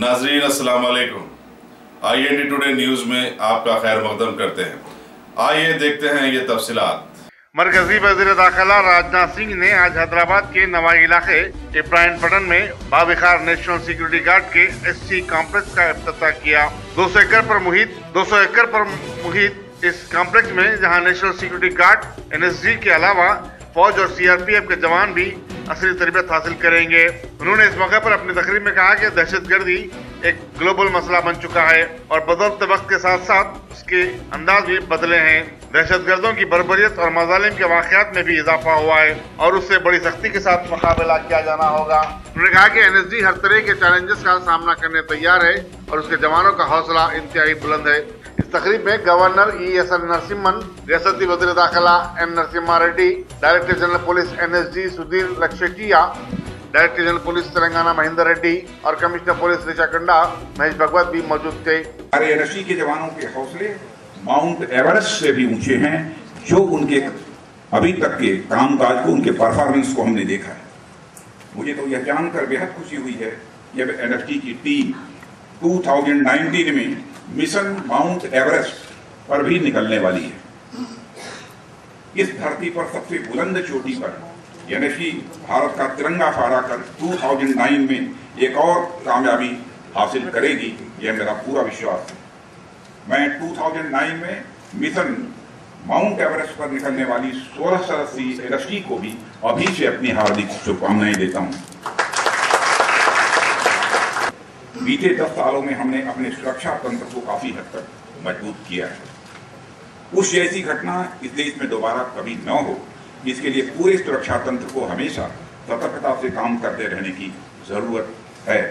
नाजरीन अस्सलाम वालेकुम। IND टुडे न्यूज में आपका खैर मकदम करते हैं। आइए देखते हैं ये तफसीलात। मरकजी वज़ीर दाखिला राजनाथ सिंह ने आज हैदराबाद के नवाई इलाके इब्राहिमपट्टनम में बाविखार नेशनल सिक्योरिटी गार्ड के SC कॉम्प्लेक्स का इफ्तिताह किया। 200 एकड़ पर मुहित इस कॉम्प्लेक्स में जहां नेशनल सिक्योरिटी गार्ड NSG के अलावा फौज और CRPF के जवान भी असली तरबियत हासिल करेंगे। उन्होंने इस मौके पर अपनी तकरीर में कहा कि दहशतगर्दी एक ग्लोबल मसला बन चुका है और बदलते वक्त के साथ साथ उसके अंदाज भी बदले हैं। दहशतगर्दों की बर्बरियत और मजालिम के वाक़यात में भी इजाफा हुआ है और उससे बड़ी सख्ती के साथ मुकाबला किया जाना होगा। उन्होंने कहा कि NSG हर तरह के चैलेंजेस का सामना करने तैयार है और उसके जवानों का हौसला इंतहाई बुलंद है। इस तकरीब में गवर्नर ESL नरसिम्हन, रियासती वज़ीर दाखिला N Narasimha Reddy, director general police NSG Sudhir Lakshatiya, director general police Telangana Mahender Reddy और commissioner police Rachakonda Mahesh Bhagwat भी मौजूद थे। हमारे NSG के जवानों के हौसले माउंट एवरेस्ट से भी ऊंचे हैं। जो उनके अभी तक के कामकाज को, उनके परफॉर्मेंस को हमने देखा है। मुझे तो यह जानकर बेहद खुशी हुई है कि NSG की टीम 2019 में मिशन माउंट एवरेस्ट पर भी निकलने वाली है। इस धरती पर सबसे बुलंद चोटी पर NSG भारत का तिरंगा फहरा कर 2009 में एक और कामयाबी हासिल करेगी, यह मेरा पूरा विश्वास है। मैं 2009 में मिशन माउंट एवरेस्ट पर निकलने वाली 16 सदस्यीय NSG को भी अभी से अपनी हार्दिक शुभकामनाएं देता हूं। बीते 10 सालों में हमने अपने सुरक्षा तंत्र को काफी हद तक मजबूत किया है। उस जैसी घटना इस देश में दोबारा कभी न हो, इसके लिए पूरे सुरक्षा तंत्र को हमेशा सतर्कता से काम करते रहने की जरूरत है।